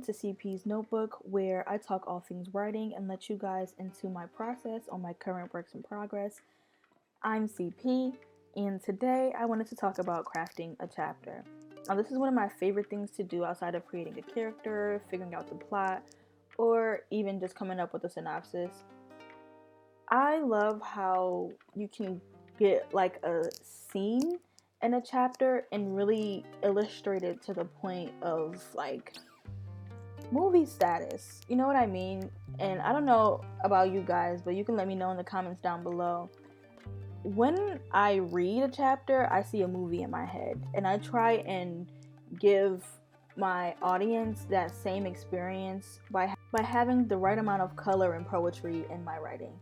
to CP's Notebook, where I talk all things writing and let you guys into my process on my current works in progress. I'm CP, and today I wanted to talk about crafting a chapter. Now, this is one of my favorite things to do outside of creating a character, figuring out the plot, or even just coming up with a synopsis. I love how you can get like a scene in a chapter and really illustrate it to the point of like movie status. You know what I mean? And I don't know about you guys, but you can let me know in the comments down below. When I read a chapter, I see a movie in my head, and I try and give my audience that same experience by having the right amount of color and poetry in my writing.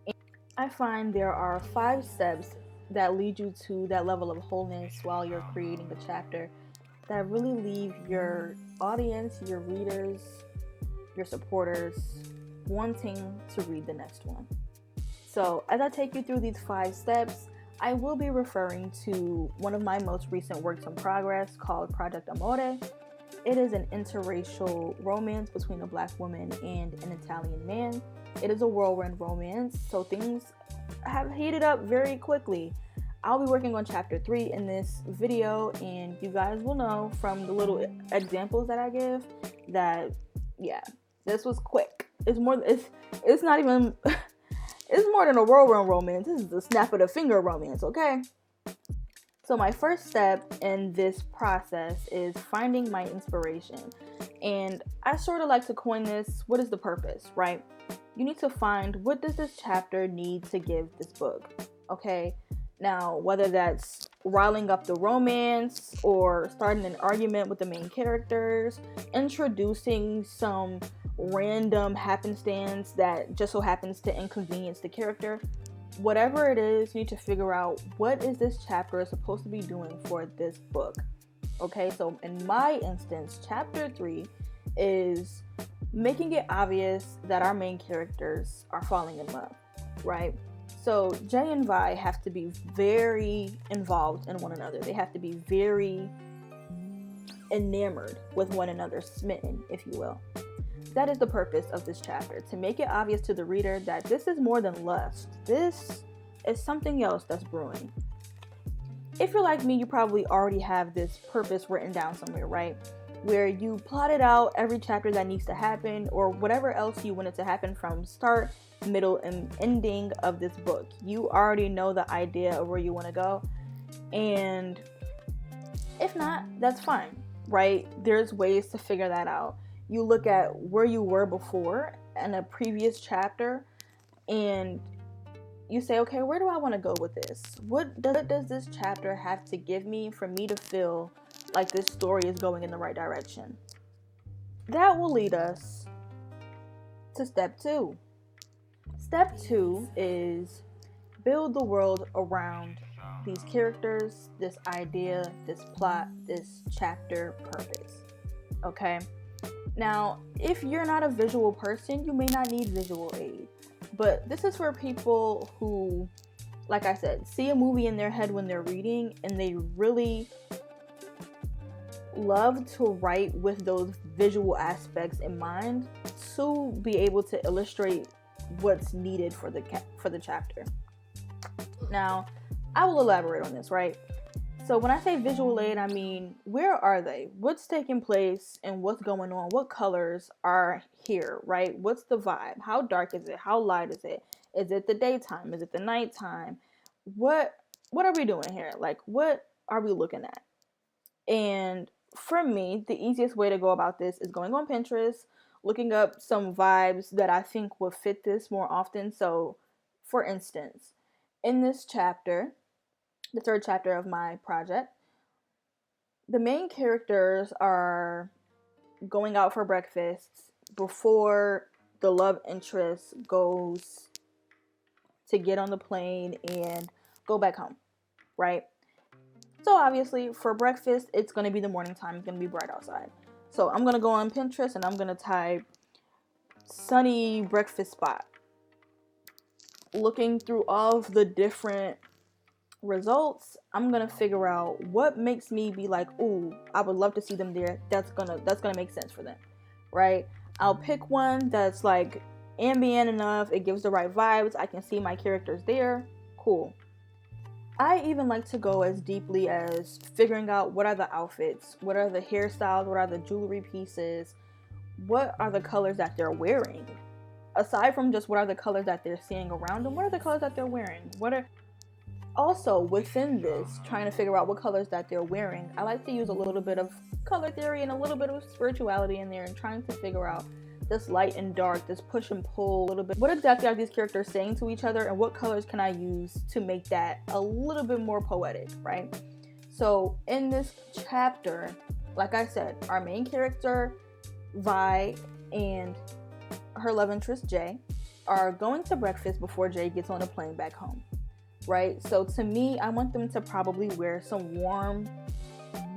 And I find there are 5 steps that lead you to that level of wholeness while you're creating a chapter that really leave your audience, your readers, your supporters wanting to read the next one. So as I take you through these 5 steps, I will be referring to one of my most recent works in progress called Project Amore. It is an interracial romance between a Black woman and an Italian man. It is a whirlwind romance, so things have heated up very quickly. I'll be working on chapter 3 in this video, and you guys will know from the little examples that I give that, yeah, this was quick. It's not even, it's more than a whirlwind romance. This is the snap of the finger romance, okay? So my first step in this process is finding my inspiration. And I sort of like to coin this, what is the purpose, right? You need to find, what does this chapter need to give this book, okay? Now, whether that's riling up the romance or starting an argument with the main characters, introducing some random happenstance that just so happens to inconvenience the character, whatever it is, you need to figure out what is this chapter supposed to be doing for this book. Okay, so in my instance, chapter 3 is making it obvious that our main characters are falling in love, right? So Jay and Vi have to be very involved in one another. They have to be very enamored with one another, smitten, if you will. That is the purpose of this chapter, to make it obvious to the reader that this is more than lust. This is something else that's brewing. If you're like me, you probably already have this purpose written down somewhere, right? Where you plotted out every chapter that needs to happen, or whatever else you want it to happen from start, middle, and ending of this book. You already know the idea of where you want to go. And if not, that's fine, right? There's ways to figure that out. You look at where you were before in a previous chapter, and you say, okay, where do I want to go with this? What does this chapter have to give me for me to feel like this story is going in the right direction? That will lead us to step 2. Step 2 is build the world around these characters, this idea, this plot, this chapter purpose. Okay? Now, if you're not a visual person, you may not need visual aid. But this is for people who, like I said, see a movie in their head when they're reading, and they really love to write with those visual aspects in mind to be able to illustrate what's needed for the chapter. Now, I will elaborate on this, right? So when I say visual aid, I mean, where are they? What's taking place and what's going on? What colors are here, right? What's the vibe? How dark is it? How light is it? Is it the daytime? Is it the nighttime? What are we doing here? Like, what are we looking at? And for me, the easiest way to go about this is going on Pinterest, looking up some vibes that I think will fit this more often. So, for instance, in this chapter, the 3rd chapter of my project, the main characters are going out for breakfast before the love interest goes to get on the plane and go back home, right? So obviously for breakfast, it's going to be the morning time. It's going to be bright outside. So I'm going to go on Pinterest and I'm going to type sunny breakfast spot. Looking through all of the different results, I'm gonna figure out what makes me be like, ooh, I would love to see them there. That's gonna make sense for them, right? I'll pick one that's like ambient enough, it gives the right vibes, I can see my characters there, cool. I even like to go as deeply as figuring out what are the outfits, what are the hairstyles, what are the jewelry pieces, what are the colors that they're wearing. Aside from just what are the colors that they're seeing around them, what are the colors that they're wearing? What are also within this, trying to figure out what colors that they're wearing, I like to use a little bit of color theory and a little bit of spirituality in there and trying to figure out this light and dark, this push and pull a little bit. What exactly are these characters saying to each other, and what colors can I use to make that a little bit more poetic, right? So in this chapter, like I said, our main character, Vi, and her love interest, Jay, are going to breakfast before Jay gets on a plane back home, right? So to me, I want them to probably wear some warm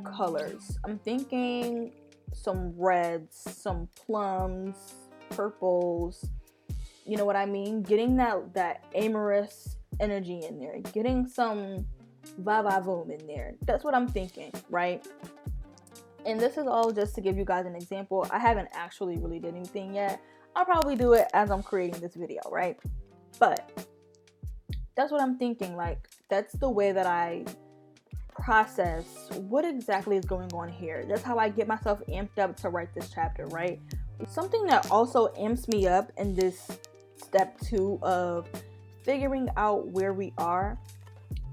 colors. I'm thinking some reds, some plums, purples, you know what I mean? Getting that amorous energy in there, getting some va-va-voom in there. That's what I'm thinking, right? And this is all just to give you guys an example. I haven't actually really did anything yet. I'll probably do it as I'm creating this video, right? But that's what I'm thinking. Like, that's the way that I process what exactly is going on here. That's how I get myself amped up to write this chapter, right? Something that also amps me up in this step 2 of figuring out where we are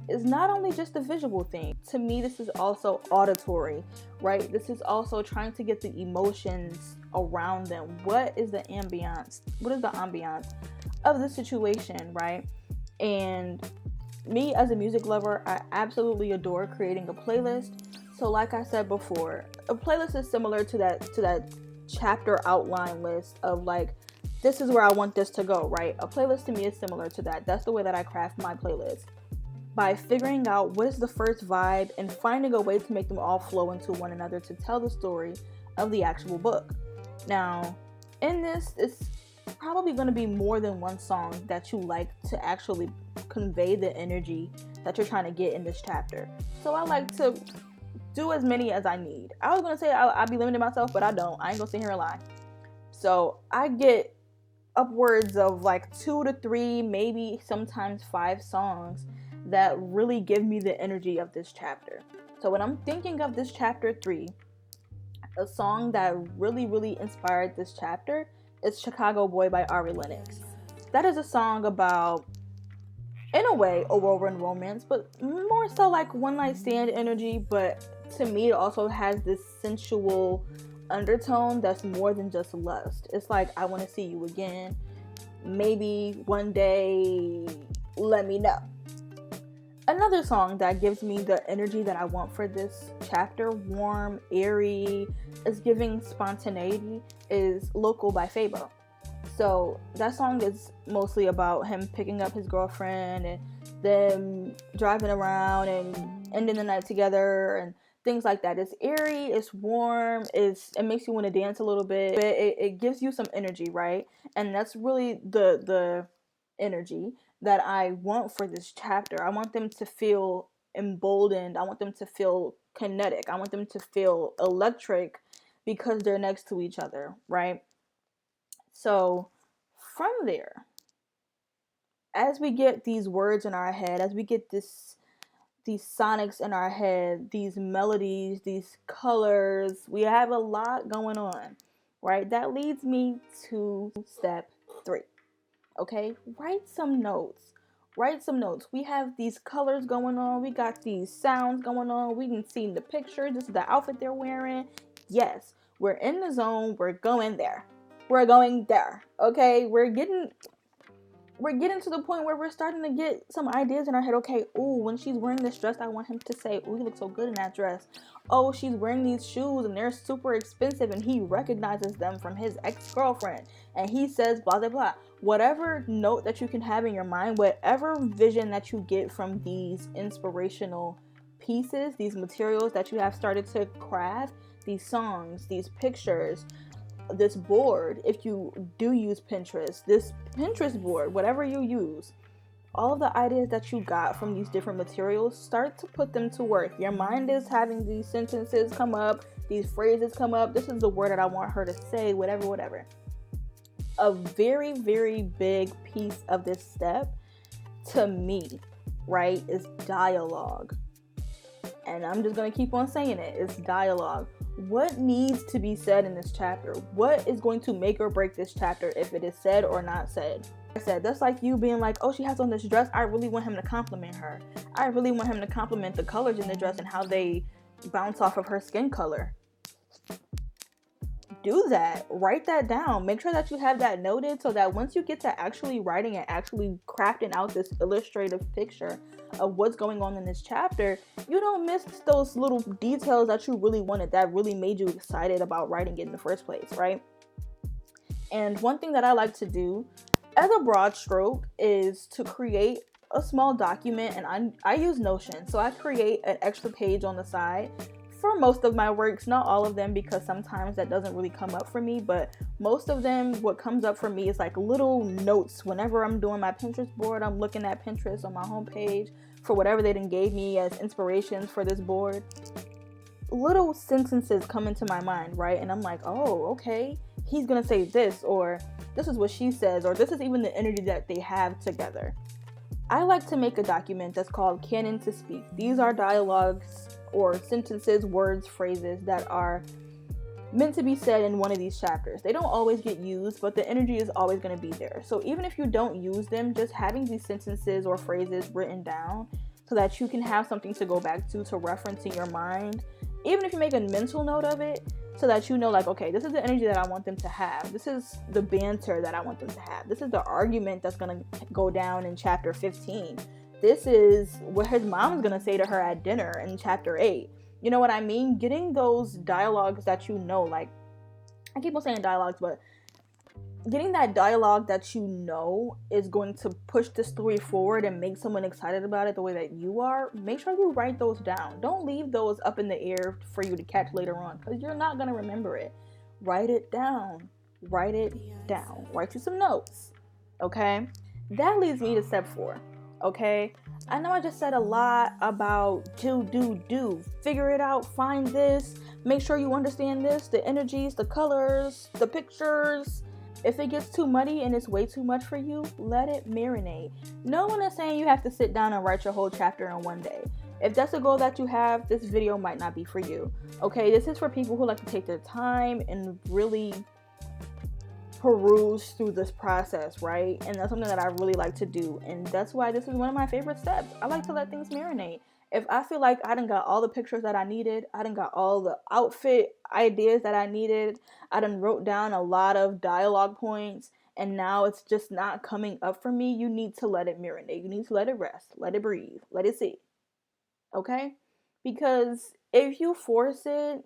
is not only just a visual thing. To me, this is also auditory, right? This is also trying to get the emotions around them. What is the ambiance? What is the ambiance of the situation, right? And me as a music lover, I absolutely adore creating a playlist. So like I said before, a playlist is similar to that chapter outline list of like, this is where I want this to go, right? A playlist to me is similar to that. That's the way that I craft my playlist. By figuring out what is the first vibe and finding a way to make them all flow into one another to tell the story of the actual book. Now, in this, it's probably going to be more than one song that you like to actually convey the energy that you're trying to get in this chapter. So I like to do as many as I need. I was going to say I'll be limiting myself, but I don't. I ain't going to sit here and lie. So I get upwards of like 2 to 3, maybe sometimes 5 songs that really give me the energy of this chapter. So when I'm thinking of this chapter 3, a song that really inspired this chapter is Chicago Boy by Ari Lennox. That is a song about, in a way, a whirlwind romance, but more so like one night stand energy. But to me, it also has this sensual undertone that's more than just lust. It's like, I want to see you again. Maybe one day, let me know. Another song that gives me the energy that I want for this chapter, warm, airy, is giving spontaneity, is Local by Fabo. So that song is mostly about him picking up his girlfriend and them driving around and ending the night together and things like that. It's airy, it's warm, it makes you want to dance a little bit. It gives you some energy, right? And that's really the energy that I want for this chapter. I want them to feel emboldened. I want them to feel kinetic. I want them to feel electric because they're next to each other, right? So from there, as we get these words in our head, as we get these sonics in our head, these melodies, these colors, we have a lot going on, right? That leads me to step 3. Okay, write some notes. We have these colors going on. We got these sounds going on. We can see the pictures. This is the outfit they're wearing. Yes, we're in the zone. We're going there. Okay, we're getting to the point where we're starting to get some ideas in our head. Okay, ooh, when she's wearing this dress, I want him to say, ooh, you look so good in that dress. Oh, she's wearing these shoes and they're super expensive and he recognizes them from his ex-girlfriend and he says blah blah blah. Whatever note that you can have in your mind, whatever vision that you get from these inspirational pieces, these materials that you have started to craft, these songs, these pictures, this board, if you do use Pinterest, this Pinterest board, whatever you use, all of the ideas that you got from these different materials, start to put them to work. Your mind is having these sentences come up, these phrases come up. This is the word that I want her to say, whatever. A very, very big piece of this step to me, right, is dialogue. And I'm just going to keep on saying it. It's dialogue. What needs to be said in this chapter? What is going to make or break this chapter if it is said or not said? Like I said, that's like you being like, oh, she has on this dress. I really want him to compliment her. I really want him to compliment the colors in the dress and how they bounce off of her skin color. Do that. Write that down. Make sure that you have that noted so that once you get to actually writing and actually crafting out this illustrative picture of what's going on in this chapter, you don't miss those little details that you really wanted, that really made you excited about writing it in the first place, right? And one thing that I like to do as a broad stroke is to create a small document, and I use Notion, so I create an extra page on the side for most of my works, not all of them, because sometimes that doesn't really come up for me, but most of them, what comes up for me is like little notes. Whenever I'm doing my Pinterest board, I'm looking at Pinterest on my homepage for whatever they done gave me as inspirations for this board. Little sentences come into my mind, right? And I'm like, oh, okay, he's gonna say this, or this is what she says, or this is even the energy that they have together. I like to make a document that's called Canon to Speak. These are dialogues or sentences, words, phrases that are meant to be said in one of these chapters. They don't always get used, but the energy is always going to be there. So even if you don't use them, just having these sentences or phrases written down so that you can have something to go back to reference in your mind, even if you make a mental note of it, so that you know, like, okay, this is the energy that I want them to have. This is the banter that I want them to have. This is the argument that's going to go down in chapter 15. This is what his mom's going to say to her at dinner in chapter 8. You know what I mean? Getting those dialogues that you know, like, I keep on saying dialogues, but getting that dialogue that you know is going to push the story forward and make someone excited about it the way that you are, make sure you write those down. Don't leave those up in the air for you to catch later on, because you're not going to remember it. Write it down. Write it down. Write you some notes. Okay? That leads me to step 4. Okay, I know I just said a lot about do, figure it out, find this, make sure you understand this, the energies, the colors, the pictures. If it gets too muddy and it's way too much for you, let it marinate. No one is saying you have to sit down and write your whole chapter in one day. If that's a goal that you have, this video might not be for you. Okay, this is for people who like to take their time and really peruse through this process, right? And that's something that I really like to do, and that's why this is one of my favorite steps. I like to let things marinate. If I feel like I done got all the pictures that I needed, I done got all the outfit ideas that I needed, I done wrote down a lot of dialogue points, and now it's just not coming up for me, you need to let it marinate. You need to let it rest, let it breathe, let it sit. Okay? Because if you force it,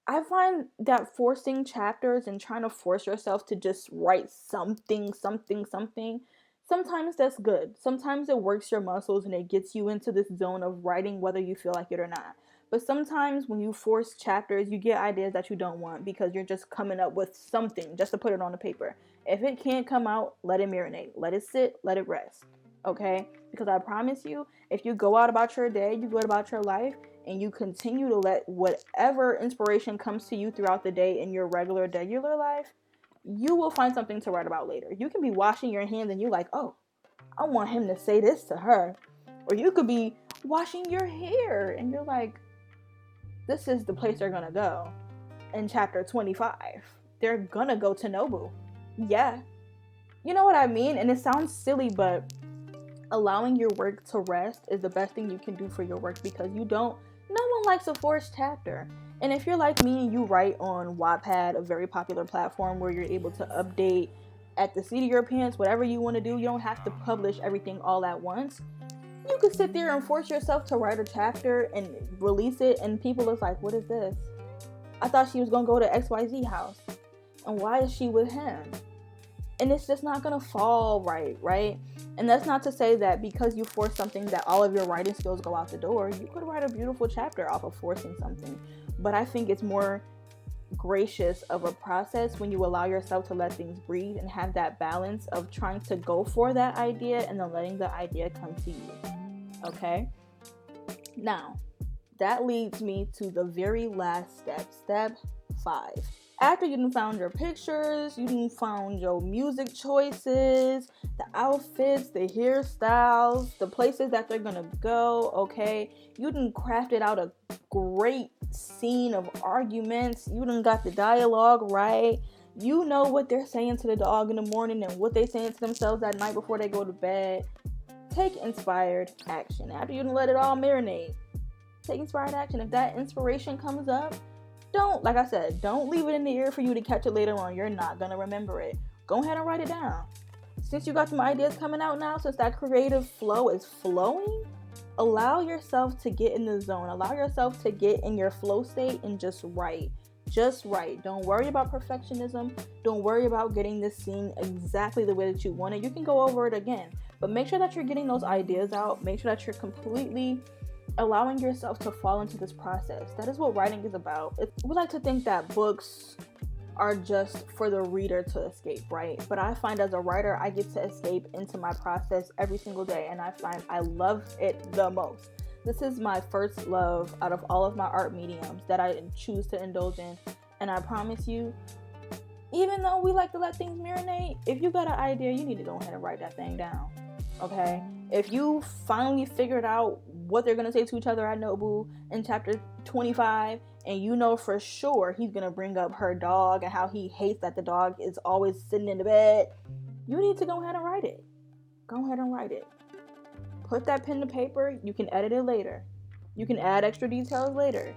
I find that forcing chapters and trying to force yourself to just write something, sometimes that's good. Sometimes it works your muscles and it gets you into this zone of writing whether you feel like it or not. But sometimes when you force chapters, you get ideas that you don't want because you're just coming up with something just to put it on the paper. If it can't come out, let it marinate. Let it sit, let it rest. Okay? Because I promise you, if you go out about your day, you go out about your life, and you continue to let whatever inspiration comes to you throughout the day in your regular life, you will find something to write about later. You can be washing your hands and you're like, oh, I want him to say this to her. Or you could be washing your hair and you're like, this is the place they're gonna go. In chapter 25, they're gonna go to Nobu. Yeah. You know what I mean? And it sounds silly, but allowing your work to rest is the best thing you can do for your work, because no one likes a forced chapter. And if you're like me and you write on Wattpad, a very popular platform where you're able to update at the seat of your pants, whatever you want to do, you don't have to publish everything all at once. You could sit there and force yourself to write a chapter and release it, and people is like, what is this? I thought she was going to go to XYZ house. And why is she with him? And it's just not going to fall right? And that's not to say that because you force something that all of your writing skills go out the door. You could write a beautiful chapter off of forcing something. But I think it's more gracious of a process when you allow yourself to let things breathe and have that balance of trying to go for that idea and then letting the idea come to you. Okay? Now, that leads me to the very last step, step 5. After you done found your pictures, you done found your music choices, the outfits, the hairstyles, the places that they're gonna go, okay? You done crafted out a great scene of arguments. You done got the dialogue right. You know what they're saying to the dog in the morning and what they're saying to themselves at night before they go to bed. Take inspired action. After you done let it all marinate, take inspired action. If that inspiration comes up, don't, like I said, don't leave it in the air for you to catch it later on. You're not gonna remember it. Go ahead and write it down. Since you got some ideas coming out now, since that creative flow is flowing, allow yourself to get in the zone. Allow yourself to get in your flow state and just write. Just write. Don't worry about perfectionism. Don't worry about getting this scene exactly the way that you want it. You can go over it again, but make sure that you're getting those ideas out. Make sure that you're completely allowing yourself to fall into this process. That is what writing is about. We like to think that books are just for the reader to escape, right? But I find as a writer, I get to escape into my process every single day, and I find I love it the most. This is my first love out of all of my art mediums that I choose to indulge in, and I promise you, even though we like to let things marinate, if you got an idea, you need to go ahead and write that thing down, okay? If you finally figured out what they're going to say to each other at Nobu in chapter 25, and you know for sure he's going to bring up her dog and how he hates that the dog is always sitting in the bed, you need to go ahead and write it. Go ahead and write it. Put that pen to paper. You can edit it later. You can add extra details later.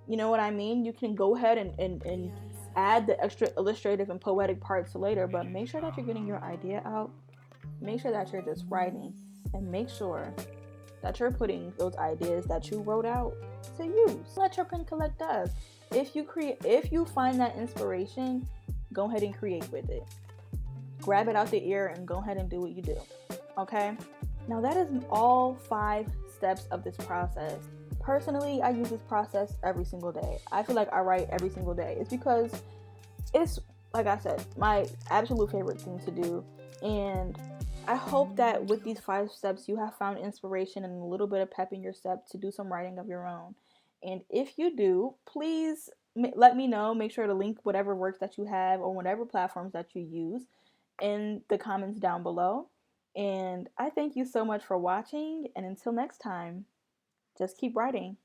You know what I mean? You can go ahead and add the extra illustrative and poetic parts later, but make sure that you're getting your idea out. Make sure that you're just writing, and make sure that you're putting those ideas that you wrote out to use. Let your pen collect dust. If you find that inspiration, go ahead and create with it. Grab it out the air and go ahead and do what you do. Okay? Now that is all 5 steps of this process. Personally, I use this process every single day. I feel like I write every single day. It's because it's, like I said, my absolute favorite thing to do. And I hope that with these 5 steps, you have found inspiration and a little bit of pep in your step to do some writing of your own. And if you do, please let me know. Make sure to link whatever works that you have or whatever platforms that you use in the comments down below. And I thank you so much for watching. And until next time, just keep writing.